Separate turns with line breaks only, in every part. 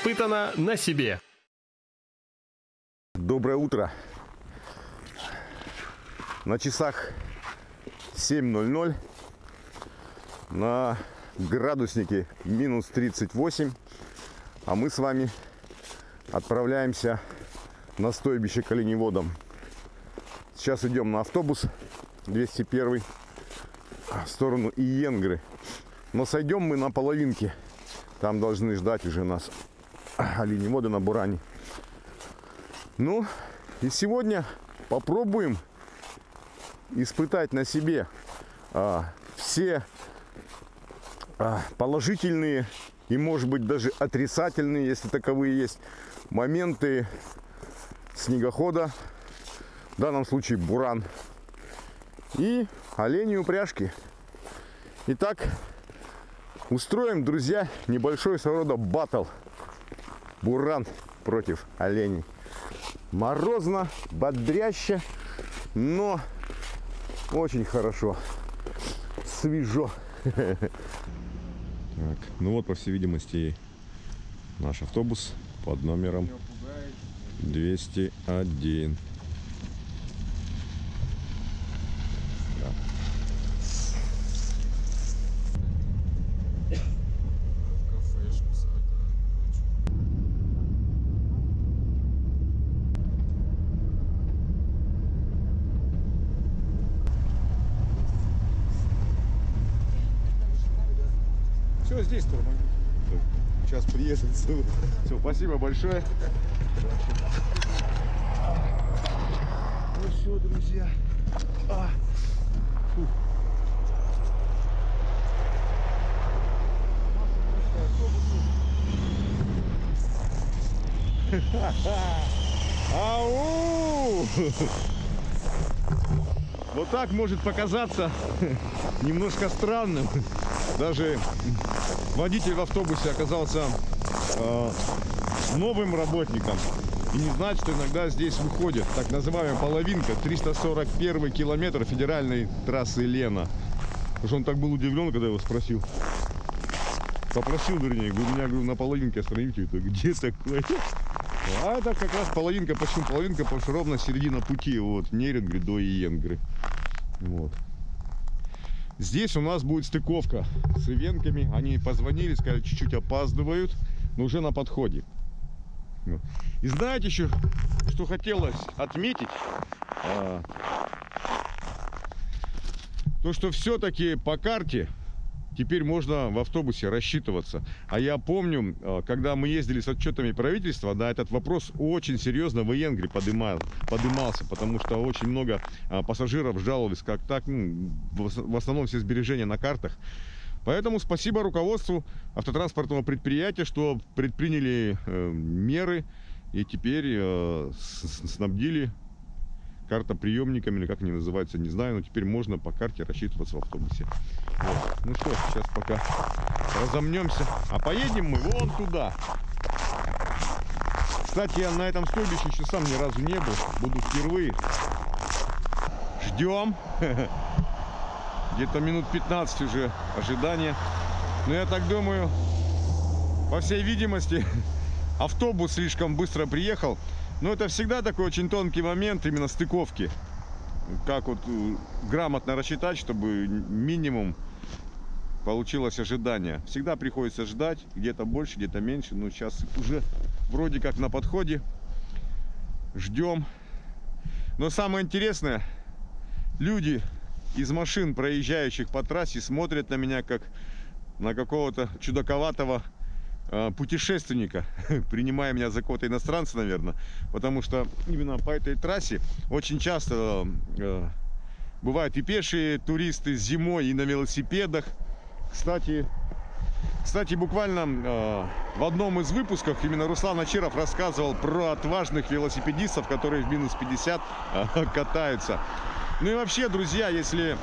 Испытано на себе.
Доброе утро. На часах 7:00. На градуснике минус 38. А мы с вами отправляемся на стойбище к оленеводам. Сейчас идем на автобус 201 в сторону Иенгры. Но сойдем мы на половинке. Там должны ждать уже нас оленеводы на буране. Ну, и сегодня попробуем испытать на себе все положительные и, может быть, даже отрицательные, если таковые есть, моменты снегохода, в данном случае буран, и оленей упряжки. Итак, устроим, друзья, небольшой своего рода баттл. Буран против оленей. Морозно, бодряще, но очень хорошо. Свежо. Так, ну вот, по всей видимости, наш автобус под номером 201.
Все, здесь тормозит.
Сейчас приедет. Все, спасибо большое.
Ну все, друзья.
Ау! Вот так может показаться немножко странным. Даже водитель в автобусе оказался новым работником и не знает, что иногда здесь выходит так называемая половинка, 341 километр федеральной трассы Лена. Потому что он так был удивлен, когда я его спросил. Попросил, вернее, говорю, меня, говорю, на половинке остановите. Это где такое? А это как раз половинка. Почему половинка? Потому что ровно середина пути от Нерюнгри до Иенгры. Вот. Здесь у нас будет стыковка с ивенками. Они позвонили, сказали, чуть-чуть опаздывают, но уже на подходе. И знаете еще, что хотелось отметить? То, что все-таки по карте теперь можно в автобусе рассчитываться. А я помню, когда мы ездили с отчетами правительства, да, этот вопрос очень серьезно в Иенгре подымался, потому что очень много пассажиров жаловались, как так, в основном все сбережения на картах. Поэтому спасибо руководству автотранспортного предприятия, что предприняли меры и теперь снабдили картоприемниками, или как они называются, не знаю, но теперь можно по карте рассчитываться в автобусе. Вот. Ну что, сейчас пока разомнемся. А поедем мы вон туда. Кстати, я на этом стойбище еще сам ни разу не был. Буду впервые. Ждем. Где-то минут 15 уже ожидания. Но я так думаю, по всей видимости, автобус слишком быстро приехал. Но это всегда такой очень тонкий момент именно стыковки. Как вот грамотно рассчитать, чтобы минимум получилось ожидание. Всегда приходится ждать, где-то больше, где-то меньше. Но сейчас уже вроде как на подходе. Ждем. Но самое интересное, люди из машин, проезжающих по трассе, смотрят на меня как на какого-то чудаковатого путешественника, принимая меня за какого-то иностранца, наверное, потому что именно по этой трассе очень часто бывают и пешие туристы зимой, и на велосипедах. Кстати, буквально в одном из выпусков именно Руслан Ачиров рассказывал про отважных велосипедистов, которые в минус 50 катаются. Ну и вообще, друзья, если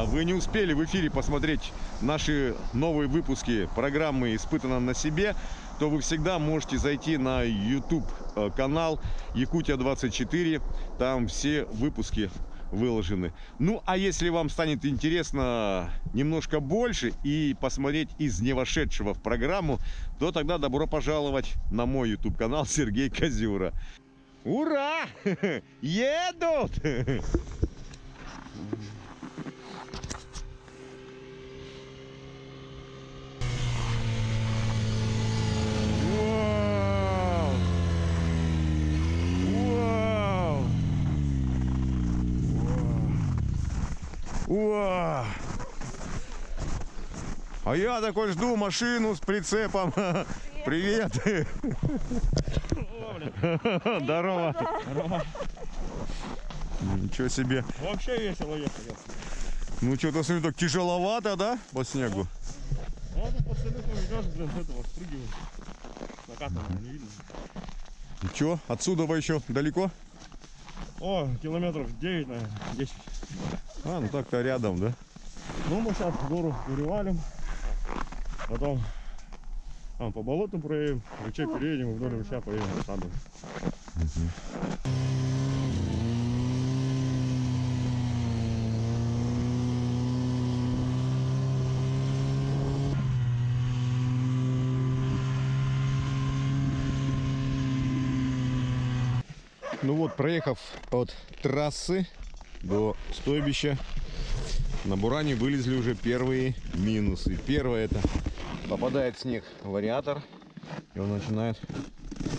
вы не успели в эфире посмотреть наши новые выпуски программы «Испытано на себе», то вы всегда можете зайти на YouTube канал Якутия 24. Там все выпуски выложены. Ну, а если вам станет интересно немножко больше и посмотреть из не вошедшего в программу, то тогда добро пожаловать на мой YouTube-канал Сергей Козюра. Ура! Едут! Вау! Вау! Вау! А я такой жду машину с прицепом. Привет! Здорово! Ничего себе!
Вообще весело ехать.
Ну что-то смотрю, так тяжеловато, да, по снегу?
Ну, тут пацаны там идешь, блин, с этого спрыгивают. Накатанного не видно.
И что, отсюда вы еще далеко?
О, километров 9, наверное, 10.
А, ну так-то рядом, да?
Ну, мы сейчас гору перевалим. Потом там по болоту проедем, ручей переедем и вдоль ручья поедем по саду.
Ну вот, проехав от трассы до стойбища, на буране вылезли уже первые минусы. Первое — это попадает снег в вариатор, и он начинает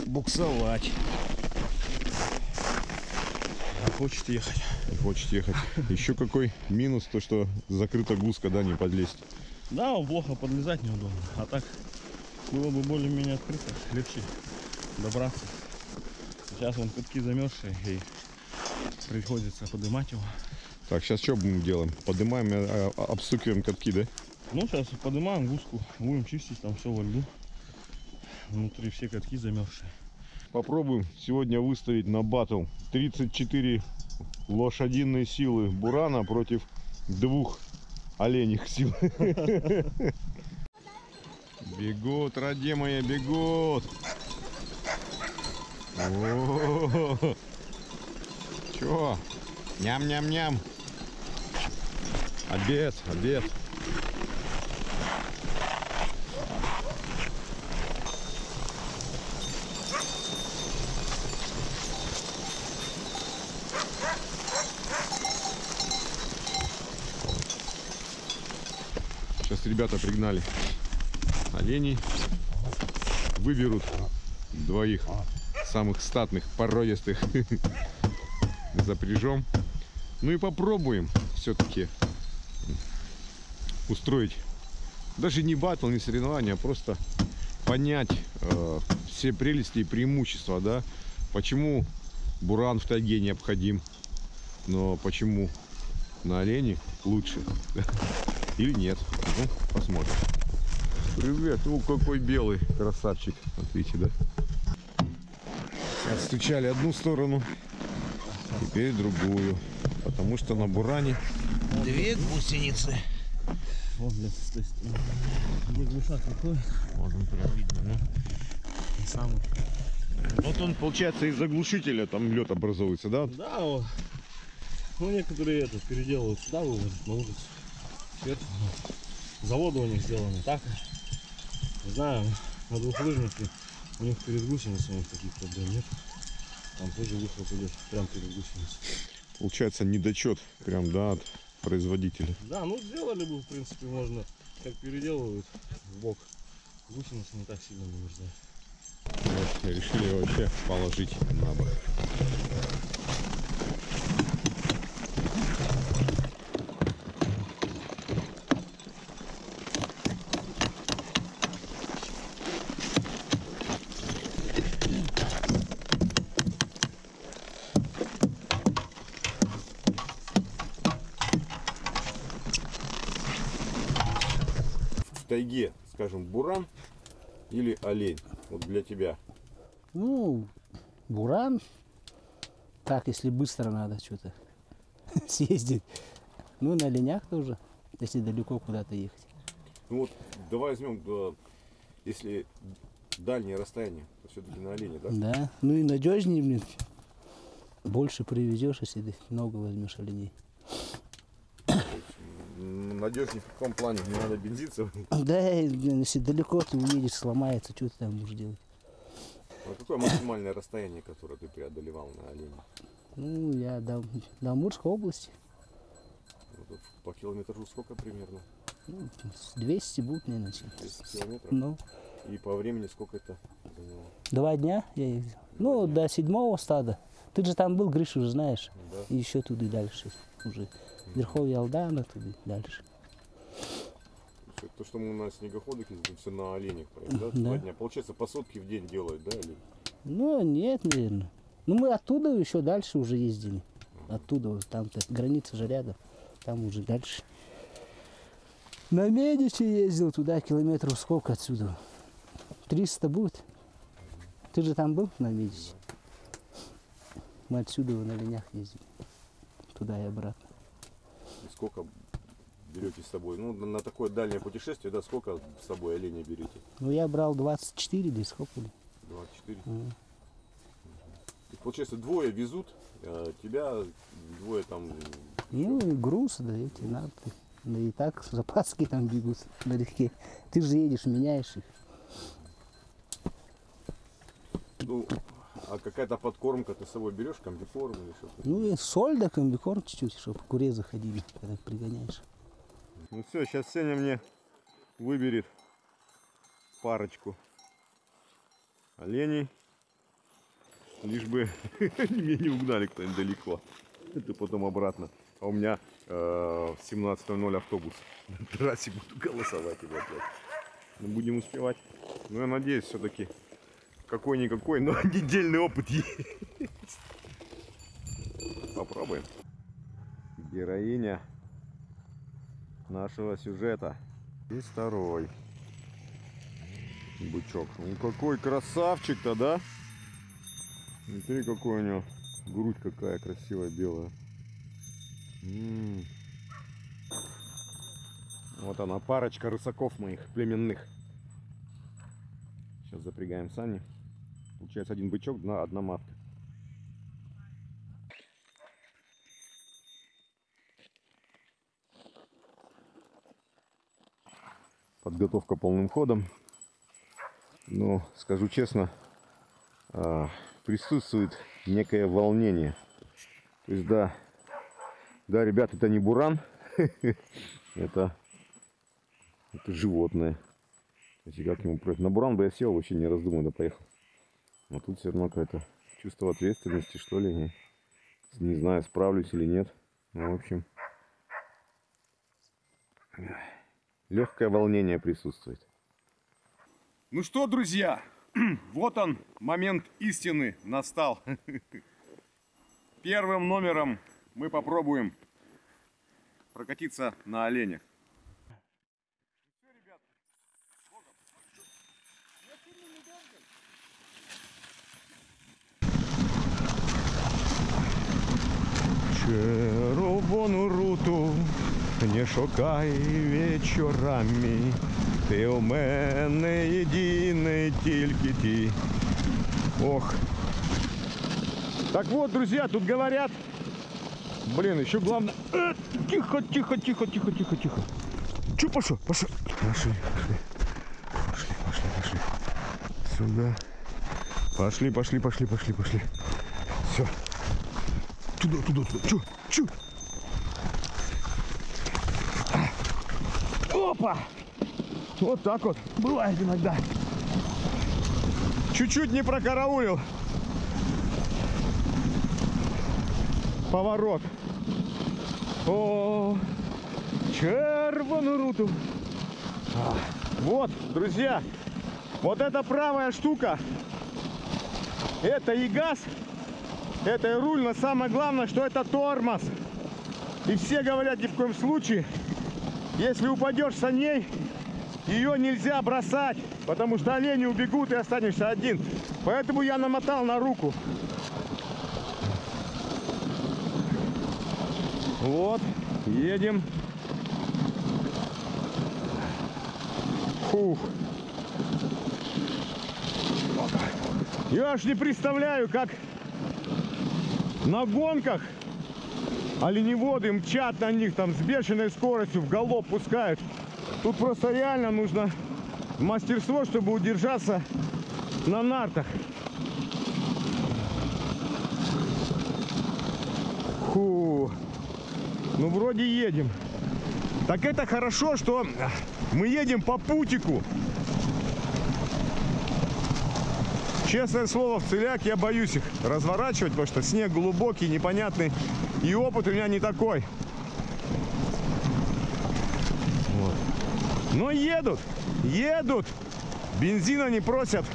буксовать.
Хочет ехать.
Хочет ехать. Еще какой минус, то что закрыта гуска, да, не подлезть.
Да, он плохо подлезать неудобно. А так было бы более-менее открыто, легче добраться. Сейчас вон катки замерзшие и приходится поднимать его.
Так, сейчас что будем делать? Поднимаем, обстукиваем катки, да?
Ну, сейчас поднимаем гуску, будем чистить там все во льду. Внутри все катки замерзшие.
Попробуем сегодня выставить на батл 34 лошадиные силы бурана против 2 оленьих сил. Бегут, родимые, бегут. О-о-о-о. Чё? Ням-ням-ням. Обед, обед. Сейчас ребята пригнали оленей. Выберут 2 самых статных, породистых. Запряжем. Ну и попробуем все-таки устроить даже не батл, не соревнования, а просто понять все прелести и преимущества, да, почему буран в тайге необходим, но почему на олене лучше или нет. Ну, посмотрим. Привет, ну какой белый красавчик, смотрите, да. Отстучали одну сторону, теперь другую, потому что на буране
2 гусеницы.
Вот, блядь, с той стороны. Где глушак выходит.
вот он прям видно, ну.
Самый.
Вот он, получается, из заглушителя там лед образуется, да?
Да, вот. Ну, некоторые это переделывают сюда, выводят на улицу. Сверху. Заводы у них сделаны так. Не знаю, на двухлыжнике у них перед гусеницами таких проблем нет. Там тоже выхлоп идет прям перед гусеницей.
Получается недочет прям, да, от производителя.
Да, ну сделали бы, в принципе, можно, как переделывают в бок. Гусеницы не так сильно замерзают.
Вот, решили вообще положить на бок. В тайге, скажем, буран или олень? Вот для тебя.
Ну, буран. Так, если быстро надо что-то съездить. Ну, на оленях тоже, если далеко куда-то ехать.
Ну вот, давай возьмем, если дальнее расстояние, то все-таки на олене, да?
Да, ну и надежнее, блин. Больше привезешь, если ты много возьмешь оленей.
Надежнее в каком плане? Не надо бензиться.
Да, если далеко ты уедешь, сломается, что ты там будешь делать?
А какое максимальное расстояние, которое ты преодолевал на олене?
Ну, я до Амурской области.
Ну, тут по километру сколько примерно?
Ну, 200 будет, наверное.
200 километров?
Ну,
И по времени сколько это заняло?
2 дня я ездил. Ну, до 7-го стада. Ты же там был, Гришу уже знаешь.
Да.
И еще туда и дальше. Уже Верховье Алдана, туда и дальше.
То, что мы на снегоходах ездим, все на оленях, да?
Да.
2 дня. Получается, по сотке в день делают, да? Или...
Ну, нет, наверное. Ну, мы оттуда еще дальше уже ездили. Оттуда, там-то граница же рядом. Там уже дальше. На Медичи ездил туда, километров сколько отсюда? 300 будет. Ты же там был на Медичи? Мы отсюда на оленях ездили. Туда и обратно.
И сколько берете с собой? Ну, на такое дальнее путешествие, да, сколько с собой оленей берете?
Ну, я брал 24, да сколько ли?
24. И получается, двое везут, а тебя двое там...
Ну, и груз, да, эти надо. Да и так запаски там бегут налегке. Ты же едешь, меняешь их.
Ну, а какая-то подкормка ты с собой берешь, комбикорм или что-то?
Ну, и соль да комбикорм чуть-чуть, чтобы куре заходили, когда пригоняешь.
Ну все, сейчас Сеня мне выберет парочку оленей, лишь бы меня не угнали кто-нибудь далеко. Это потом обратно. А у меня в 17:00 автобус. На трассе буду голосовать его опять. Ну, будем успевать. Ну, я надеюсь, все-таки какой-никакой, но недельный опыт есть. Попробуем. Героиня нашего сюжета. И второй бычок. Ну какой красавчик-то, да? Смотри, какой у него грудь какая красивая, белая. Вот она, парочка рысаков моих племенных. Сейчас запрягаем сани. Получается один бычок, одна матка. Подготовка полным ходом. Но, скажу честно, присутствует некое волнение. То есть, да, ребят, это не буран, это животное. Если как ему против. На буран бы я сел, вообще не раздумывая, да поехал. Но тут все равно какое-то чувство ответственности, что ли. Не знаю, справлюсь или нет. Ну, в общем, легкое волнение присутствует. Ну что, друзья, вот он, момент истины настал. Первым номером мы попробуем прокатиться на оленях. Червону руту не шукай вечорами. Ти у мене єдиний, тільки ти. Ох. Так вот, друзья, тут говорят... Блин, еще главное... Тихо, тихо, тихо, тихо, тихо, тихо. Че, пошел, пошел. Пошли, пошли. Пошли, пошли, пошли. Сюда. Пошли, пошли, пошли, пошли, пошли. Все. Туда, туда, туда. Че? Опа! Вот так вот. Бывает иногда. Чуть-чуть не прокараулил. Поворот. О, червону руту. Вот, друзья. Вот эта правая штука. Это и газ. Это и руль, но самое главное, что это тормоз. И все говорят, ни в коем случае, если упадешь с саней, ее нельзя бросать, потому что олени убегут и останешься один. Поэтому я намотал на руку. Вот, едем. Фух. Я аж не представляю, как на гонках оленеводы мчат на них там с бешеной скоростью, в галоп пускают. Тут просто реально нужно мастерство, чтобы удержаться на нартах. Фу. Ну вроде едем. Так это хорошо, что мы едем по путику. Честное слово, в Целяк я боюсь их разворачивать, потому что снег глубокий, непонятный. И опыт у меня не такой. Вот. Но едут, едут. Бензина не просят.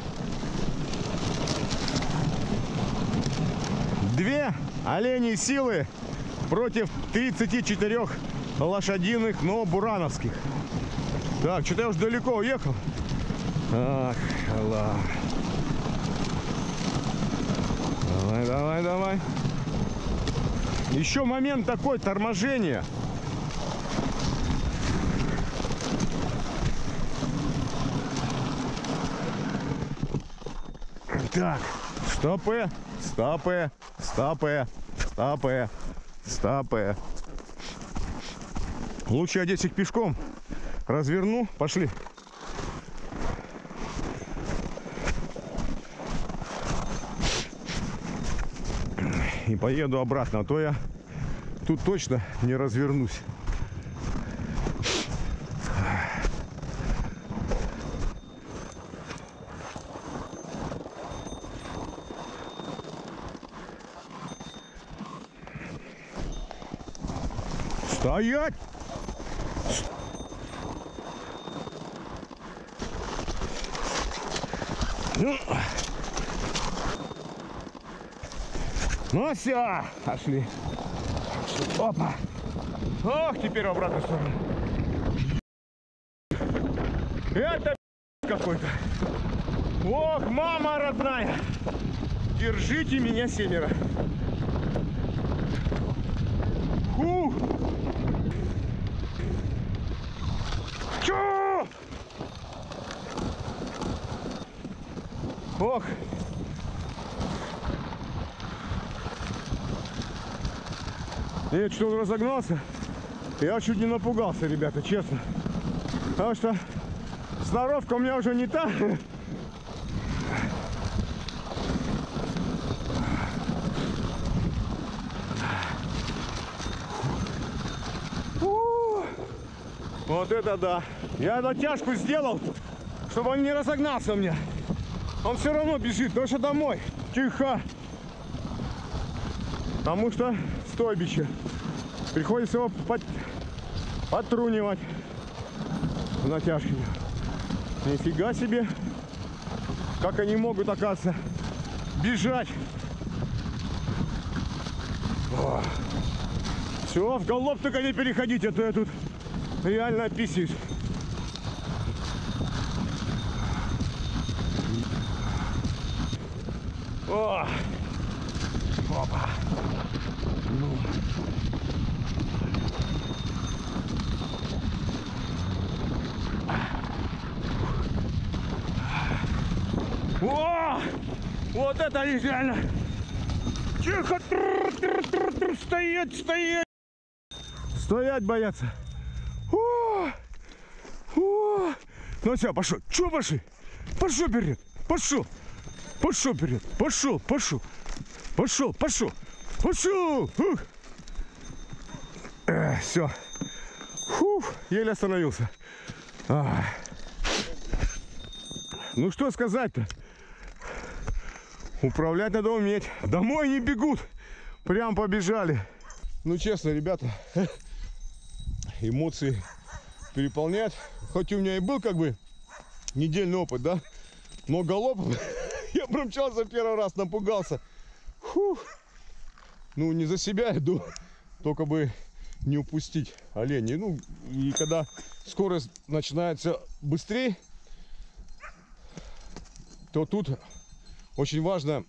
2 оленей силы против 34 лошадиных, но бурановских. Так, что-то я уж далеко уехал. Ах, ладно. Давай, давай, давай. Еще момент такой, торможения. Так, стопы, стопы, стопы, стопы, стопы. Лучше я здесь их пешком разверну. Пошли. И поеду обратно, а то я тут точно не развернусь. Стоять! Ну все, пошли. Опа. Ох, теперь в обратную сторону. Это какой-то. Ох, мама родная. Держите меня, семеро. Фу. Чё? Ох. Я что-то разогнался. Я чуть не напугался, ребята, честно. Потому что сноровка у меня уже не та. Вот это да. Я натяжку сделал, чтобы он не разогнался у меня. Он все равно бежит, потому что домой. Тихо. Потому что стойбище. Приходится его подтрунивать в натяжке. Нифига себе. Как они могут, оказывается, бежать. Все, в галоп только не переходите, а то я тут реально описываюсь. О! Опа! Ну. О! Вот это реально! Тихо! Стоять, стоять! Стоять боятся! О! О! Ну все, пошел! Че пошли? Пошел вперед! Пошел! Пошел вперед! Пошел! Пошел! Пошел! Пошел! Пошел! Все! Фух, еле остановился. Ну что сказать-то? Управлять надо уметь. Домой не бегут. Прям побежали. Ну честно, ребята, эмоции переполняют. Хоть у меня и был как бы недельный опыт, да? Но галопом я промчался первый раз, напугался. Фух. Ну не за себя иду, только бы не упустить оленей. Ну и когда скорость начинается быстрее, то тут очень важна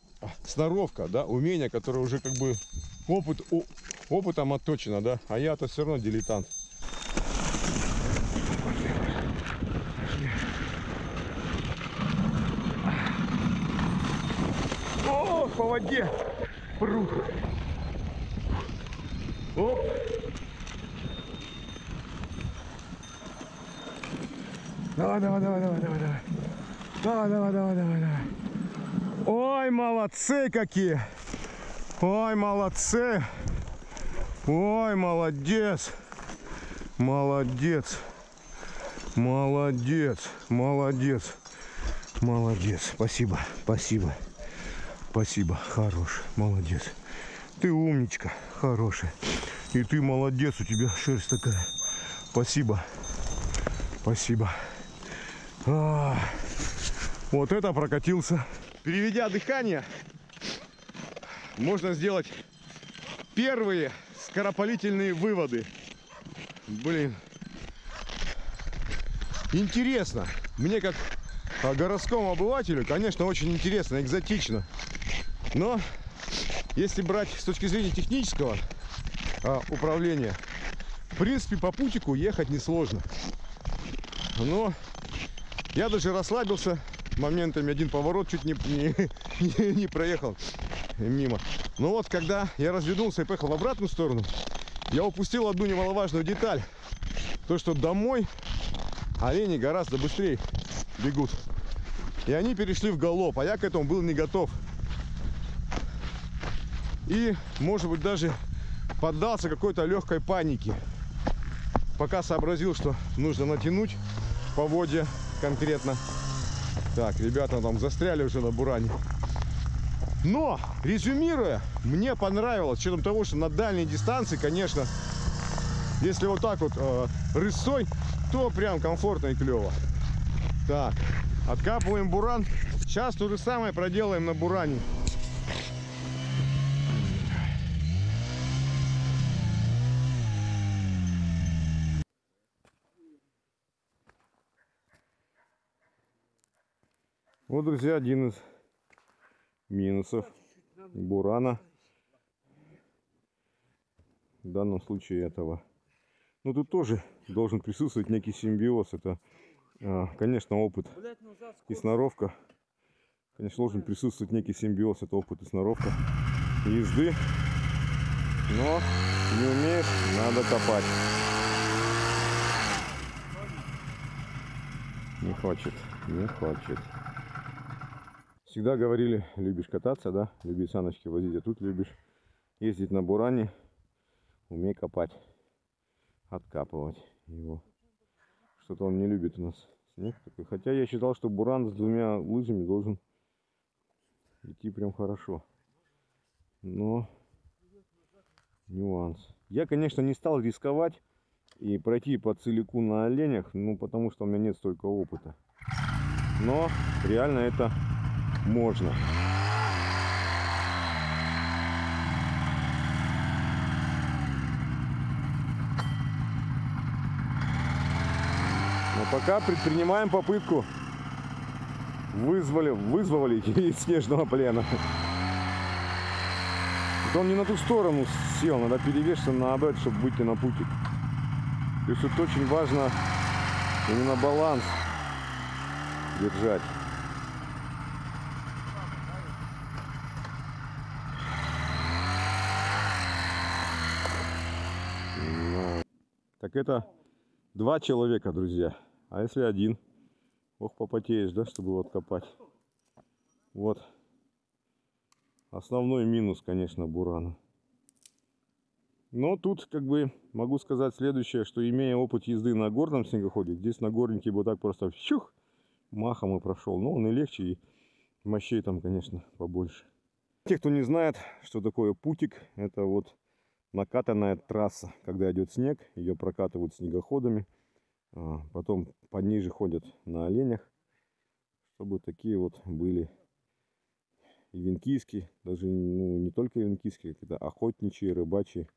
сноровка, да, умение, которое уже как бы опытом отточено, да, а я-то все равно дилетант. О, по воде прут. Оп. Давай, давай, давай, давай, давай, давай. Давай, давай, давай, давай, давай. Ой, молодцы какие. Ой, молодцы. Ой, молодец. Молодец. Молодец. Молодец. Молодец. Спасибо. Спасибо. Спасибо. Хорош. Молодец. Ты умничка. Хорошая. И ты молодец. У тебя шерсть такая. Спасибо. Спасибо. Вот это прокатился. Переведя дыхание, можно сделать первые скоропалительные выводы. Блин. Интересно. Мне как городскому обывателю, конечно, очень интересно, экзотично. Но если брать с точки зрения технического управления, в принципе, по путику ехать несложно. Но я даже расслабился. Моментами один поворот чуть не проехал мимо. Но вот когда я развернулся и поехал в обратную сторону, я упустил одну немаловажную деталь. То, что домой олени гораздо быстрее бегут. И они перешли в галоп, а я к этому был не готов. И, может быть, даже поддался какой-то легкой панике. Пока сообразил, что нужно натянуть поводья конкретно. Так, ребята там застряли уже на буране. Но, резюмируя, мне понравилось, с учетом того, что на дальней дистанции, конечно, если вот так вот рысой, то прям комфортно и клево. Так, откапываем буран. Сейчас то же самое проделаем на буране. Вот, друзья, один из минусов бурана. В данном случае этого. Ну, тут тоже должен присутствовать некий симбиоз. Это, конечно, опыт и сноровка. Конечно, должен присутствовать некий симбиоз. Это опыт и сноровка езды. Но не умеешь, надо копать. Не хочет, не хочет. Всегда говорили, любишь кататься, да? Любишь саночки возить, а тут любишь ездить на буране. Умей копать, откапывать его. Что-то он не любит у нас снег такой. Хотя я считал, что буран с двумя лыжами должен идти прям хорошо. Но нюанс. Я, конечно, не стал рисковать и пройти по целику на оленях, ну потому что у меня нет столько опыта. Но реально это можно. Но пока предпринимаем попытку вызволить из снежного плена. Это он не на ту сторону сел, надо перевешиваться наоборот, чтобы выйти на путик. То есть тут очень важно именно баланс держать. Так это 2 человека, друзья. А если один? Ох, попотеешь, да, чтобы его откопать. Вот. Основной минус, конечно, бурана. Но тут, как бы, могу сказать следующее, что имея опыт езды на горном снегоходе, здесь на горнике бы так просто щух, махом и прошел. Но он и легче, и мощей там, конечно, побольше. Те, кто не знает, что такое путик, это вот накатанная трасса. Когда идет снег, ее прокатывают снегоходами. Потом пониже ходят на оленях, чтобы такие вот были ивенкийские, даже ну, не только ивенкийские, это охотничьи, рыбачьи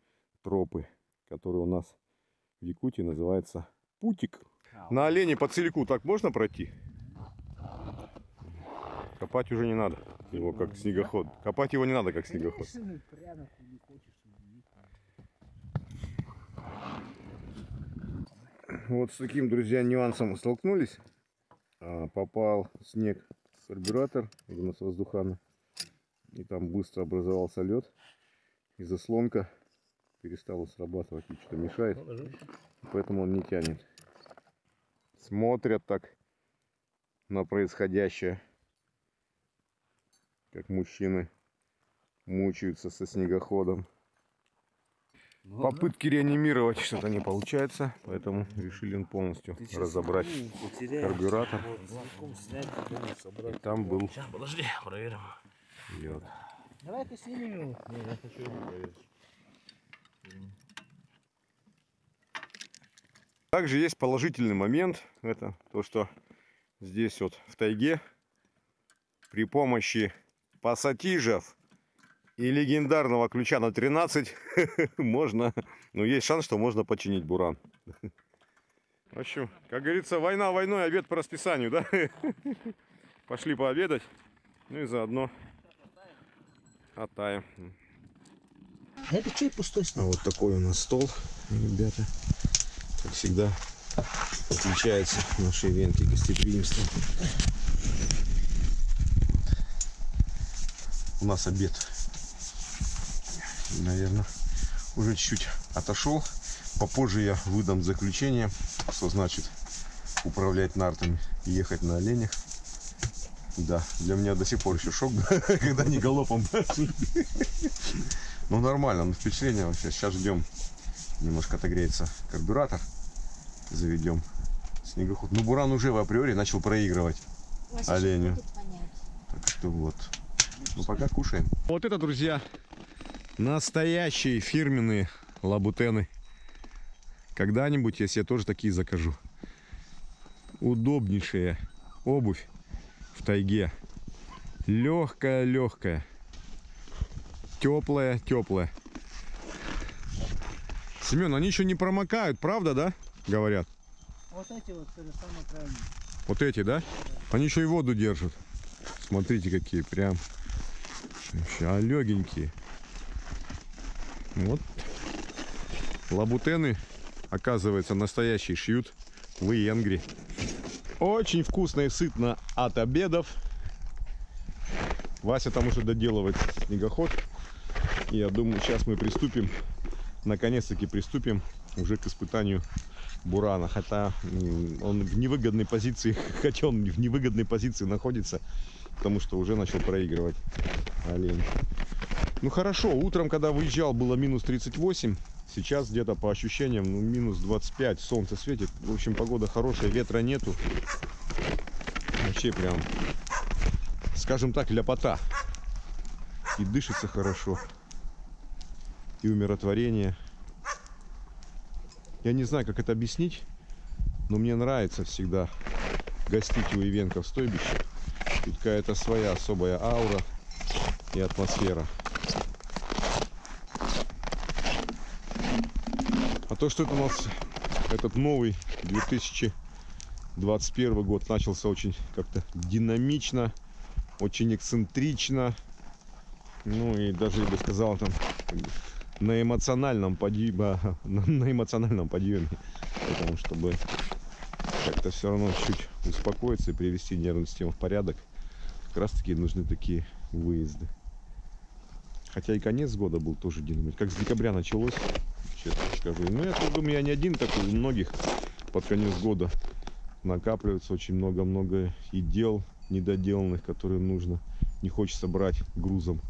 тропы, которые у нас в Якутии называются путик. На олене по целику так можно пройти? Копать уже не надо его как снегоход. Копать его не надо как снегоход. Вот с таким, друзья, нюансом столкнулись. Попал снег в карбюратор, видимо, с воздухана. И там быстро образовался лед. И заслонка перестало срабатывать и что-то мешает. Поэтому он не тянет. Смотрят так на происходящее. Как мужчины мучаются со снегоходом. Попытки реанимировать что-то не получается, поэтому решили он полностью разобрать карбюратор. И там был
Подожди, проверим.
лед.
Давай-ка снимем его.
Я хочу его проверить.
Также есть положительный момент. Это то, что здесь вот в тайге при помощи пассатижев и легендарного ключа на 13 можно, ну есть шанс, что можно починить буран. В общем, как говорится, война войной, обед по расписанию, да? Пошли пообедать, ну и заодно оттаем.
Это что и пустой
А
стол?
вот такой у нас стол, ребята. Как всегда, отличается нашей венки гостеприимством. У нас обед, наверное, уже чуть-чуть отошел. Попозже я выдам заключение, что значит управлять нартами и ехать на оленях. Да, для меня до сих пор еще шок, когда они галопом пошли. Ну нормально, ну впечатление вообще. Сейчас ждем, немножко отогреется карбюратор, заведем снегоход. Ну буран уже в априори начал проигрывать оленю. Так что вот. Ну пока кушаем. Вот это, друзья, настоящие фирменные лабутены. Когда-нибудь я себе тоже такие закажу. Удобнейшая обувь в тайге. Легкая. Теплая. Семен, они еще не промокают, правда, да? Говорят.
Вот эти вот, это самое правильное.
Вот эти, да? Они еще и воду держат. Смотрите, какие прям вообще легенькие. Вот. Лабутены, оказывается, настоящие шьют в Венгрии. Очень вкусно и сытно от обедов. Вася там уже доделывает снегоход. И я думаю, сейчас мы приступим, наконец-таки приступим уже к испытанию бурана. Хотя он в невыгодной позиции, находится, потому что уже начал проигрывать олень. Ну хорошо, утром, когда выезжал, было минус 38. Сейчас где-то по ощущениям, ну, минус 25. Солнце светит. В общем, погода хорошая, ветра нету. Вообще прям, скажем так, ляпота. И дышится хорошо. И умиротворение. Я не знаю, как это объяснить, но мне нравится всегда гостить у Ивенко в стойбище. Тут какая-то своя особая аура и атмосфера. А то, что это у нас этот новый 2021 год начался очень как-то динамично, очень эксцентрично. Ну и даже, я бы сказал, там на эмоциональном подъеме, потому чтобы как-то все равно чуть успокоиться и привести нервную систему в порядок. Как раз таки нужны такие выезды. Хотя и конец года был тоже динамичный. Как с декабря началось, честно скажу. Ну я думаю, я не один такой, у многих под конец года накапливается очень много и дел недоделанных, которые нужно, не хочется брать грузом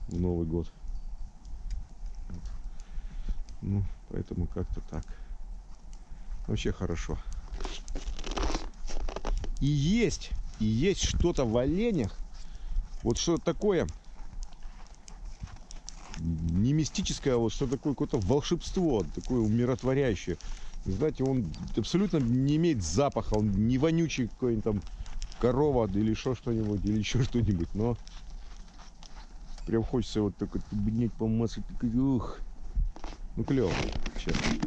в Новый год. Ну, поэтому как-то так. Вообще хорошо. И есть что-то в оленях. Вот что-то такое не мистическое, а вот что такое какое-то волшебство, такое умиротворяющее. Знаете, он абсолютно не имеет запаха, он не вонючий какой-нибудь там корова или еще что-нибудь, или еще что-нибудь, но прям хочется вот так вот поднять по маслу, ух. Ну клево, честно.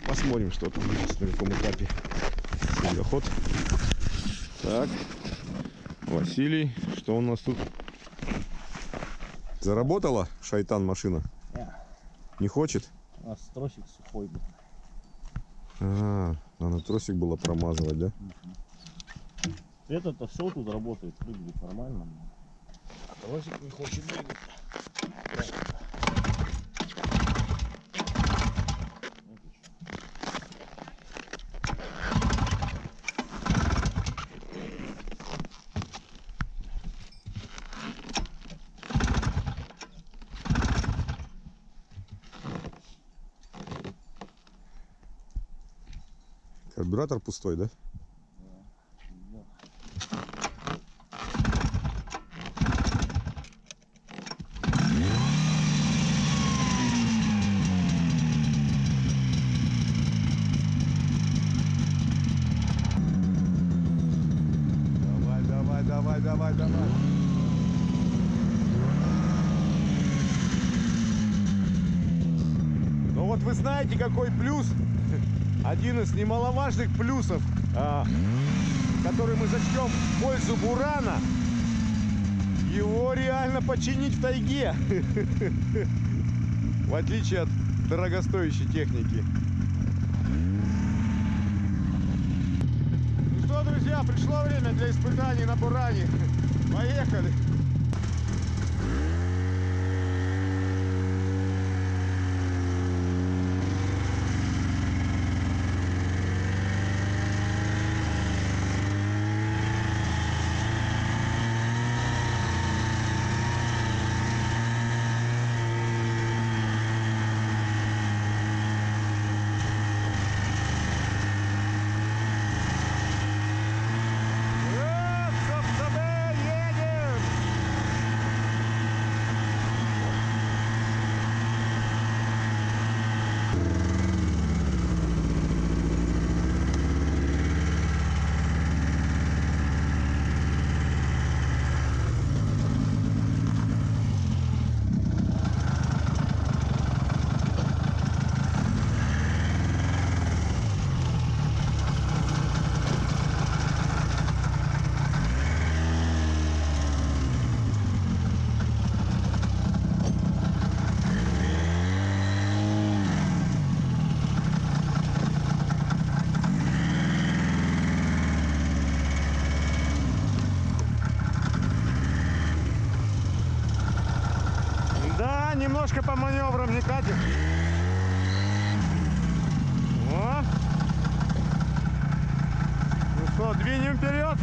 Посмотрим, что там есть, на каком этапе снегоход. Так, Василий, что у нас тут? Заработала шайтан машина? Не хочет?
У нас тросик сухой был.
Надо тросик было промазывать, да?
Это-то все тут работает, выглядит нормально. А тросик не хочет двигаться.
Карбюратор пустой, да? Давай. Ну вот вы знаете, какой плюс, один из немаловажных плюсов, который мы зачтем в пользу бурана, его реально починить в тайге, в отличие от дорогостоящей техники. Ну что, друзья, пришло время для испытаний на буране. Поехали! Немножко по маневрам не катит. О. Ну что, двинем вперед.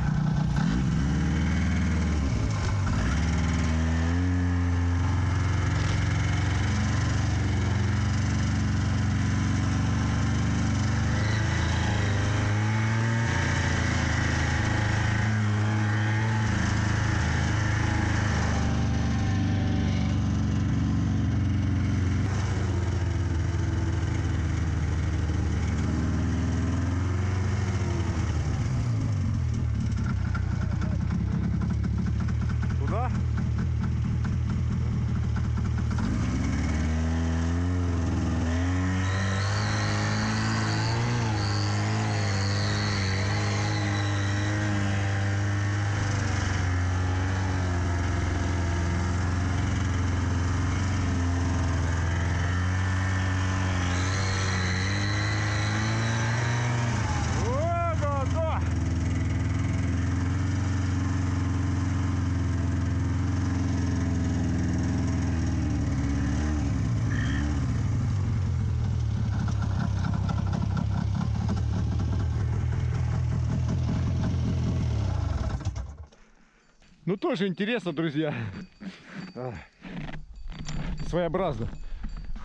Ну, тоже интересно, друзья. Своеобразно.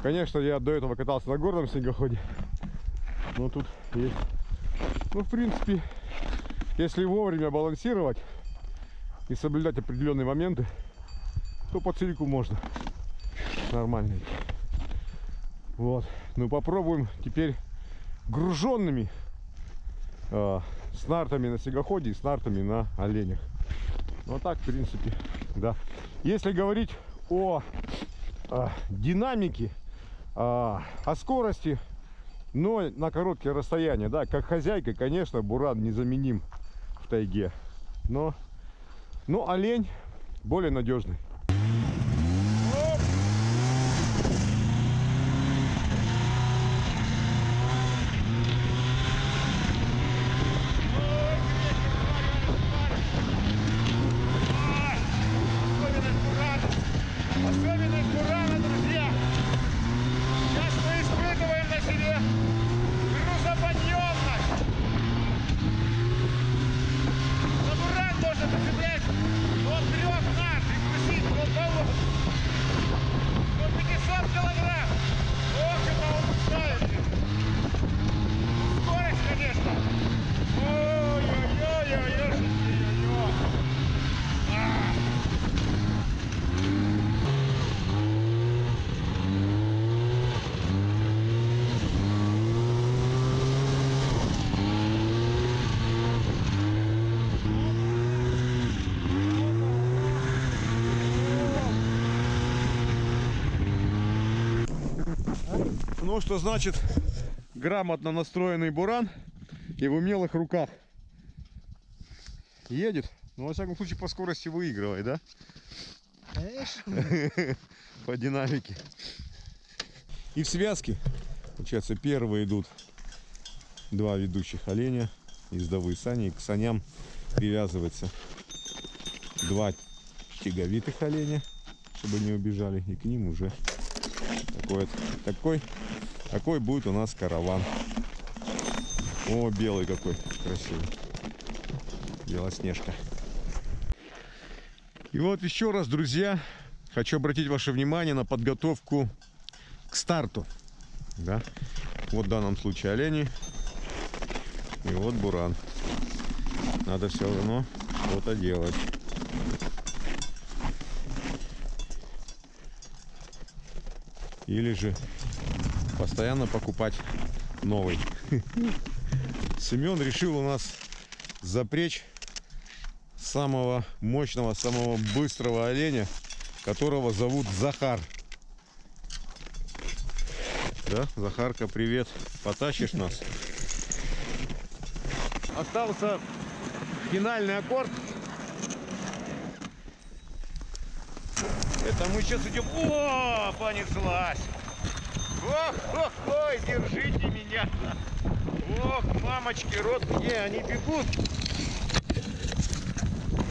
Конечно, я до этого катался на горном снегоходе. Но тут есть... Ну, в принципе, если вовремя балансировать и соблюдать определенные моменты, то по цилику можно нормально идти. Вот. Ну, попробуем теперь груженными с нартами на снегоходе и с нартами на оленях. Вот так, в принципе, да. Если говорить о динамике, о скорости, но на короткие расстояния, да, как хозяйка, конечно, буран незаменим в тайге. Но олень более надежный.
Особенность бурана, друзья. Сейчас мы испытываем на себе грузоподъемность. Но буран должен зацеплять от 3 нар и грузить
Вот что значит грамотно настроенный буран и в умелых руках. Едет, но во всяком случае по скорости выигрывает, да?
Конечно.
По динамике. И в связке, получается, первые идут два ведущих оленя, ездовые сани, и к саням привязывается два тяговитых оленя, чтобы не убежали, и к ним уже такой будет у нас караван. О, белый какой красивый, белоснежка. И вот еще раз, друзья, хочу обратить ваше внимание на подготовку к старту. Да? Вот в данном случае олени. И вот буран. Надо все равно что-то делать. Или же постоянно покупать новый. Семен решил у нас запрячь самого мощного, самого быстрого оленя, которого зовут Захар. Да, Захарка, привет. Потащишь нас? Остался финальный аккорд. Это мы сейчас идем. О, понеслась. Ой, держите меня. Ох, мамочки, рот, где они бегут?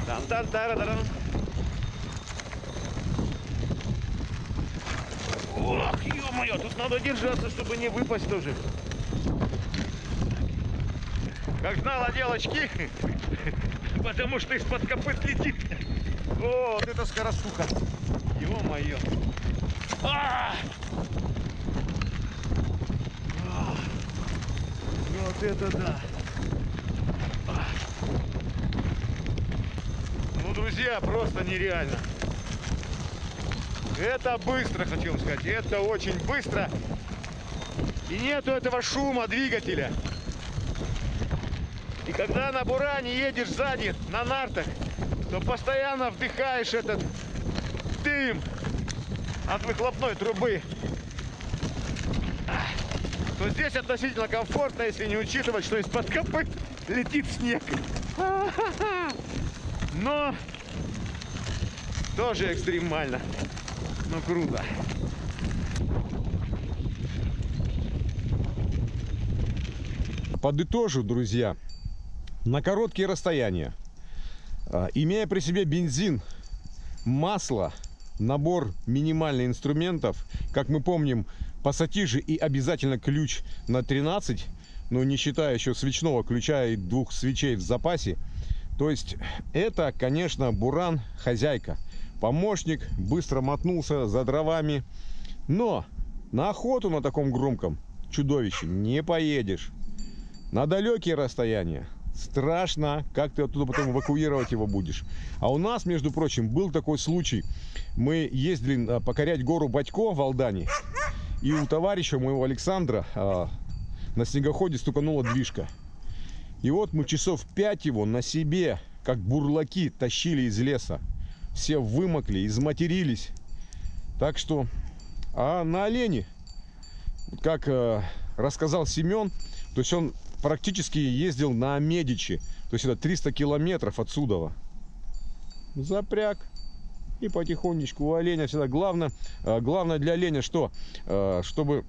Там-там-тара-тарам. Ох, ё-моё, тут надо держаться, чтобы не выпасть тоже. Как знала девочки, потому что из-под копыт летит. О, вот это скоростуха. Ё-моё. Вот это да. Ну, друзья, просто нереально. Это быстро, хочу вам сказать. Это очень быстро. И нету этого шума двигателя. И когда на буране едешь сзади, на нартах, то постоянно вдыхаешь этот дым от выхлопной трубы. То здесь относительно комфортно, если не учитывать, что из-под копыт летит снег. Но тоже экстремально. Ну, круто. Подытожу, друзья, на короткие расстояния, имея при себе бензин, масло, набор минимальных инструментов, как мы помним, пассатижи и обязательно ключ на 13, но не считая еще свечного ключа и 2 свечей в запасе. То есть это, конечно, буран хозяйка. Помощник, быстро мотнулся за дровами. Но на охоту на таком громком чудовище не поедешь. На далекие расстояния страшно, как ты оттуда потом эвакуировать его будешь. А у нас, между прочим, был такой случай. Мы ездили покорять гору Батько в Алдане. И у товарища моего Александра на снегоходе стуканула движка. И вот мы часов 5 его на себе, как бурлаки, тащили из леса. Все вымокли, изматерились. Так что, а на олене, как рассказал Семен, то есть он практически ездил на Медичи. То есть это 300 километров отсюда. Запряг. И потихонечку у оленя всегда главное для оленя что? Чтобы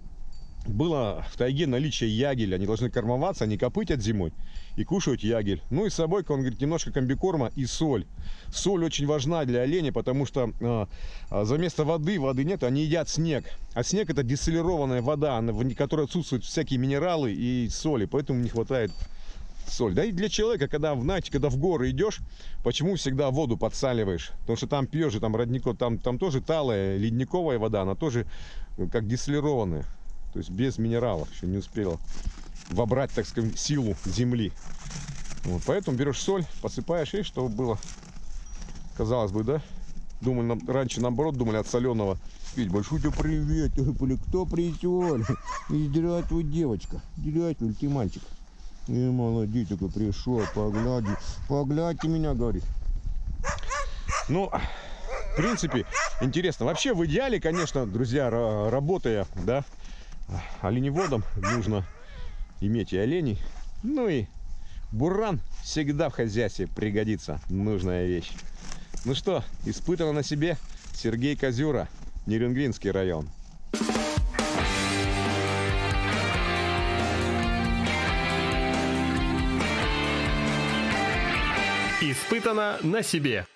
было в тайге наличие ягеля. Они должны кормоваться, они копытят зимой и кушают ягель. Ну и с собой, он говорит, немножко комбикорма и соль. Соль очень важна для оленя, потому что за место воды нет, они едят снег. А снег — это дистиллированная вода, в которой отсутствуют всякие минералы и соли, поэтому не хватает соль. Да и для человека, когда в горы идешь, почему всегда воду подсаливаешь? Потому что там пьешь, там родников, там тоже талая ледниковая вода, она тоже как дистиллированная. То есть без минералов, еще не успела вобрать, так сказать, силу земли. Вот, поэтому берешь соль, посыпаешь, и чтобы было, казалось бы, да? Думали, раньше наоборот думали от соленого. Ведь большой тебе привет, кто придет? Здравствуй, девочка, здравствуй, ты мальчик. И молодец такой пришел, поглядьте меня, говорит. Ну, в принципе, интересно. Вообще, в идеале, конечно, друзья, работая, да, оленеводам нужно иметь и оленей. Ну и буран всегда в хозяйстве пригодится. Нужная вещь. Ну что, испытано на себе. Сергей Козюра, Нерюнгринский район.
Испытано на себе.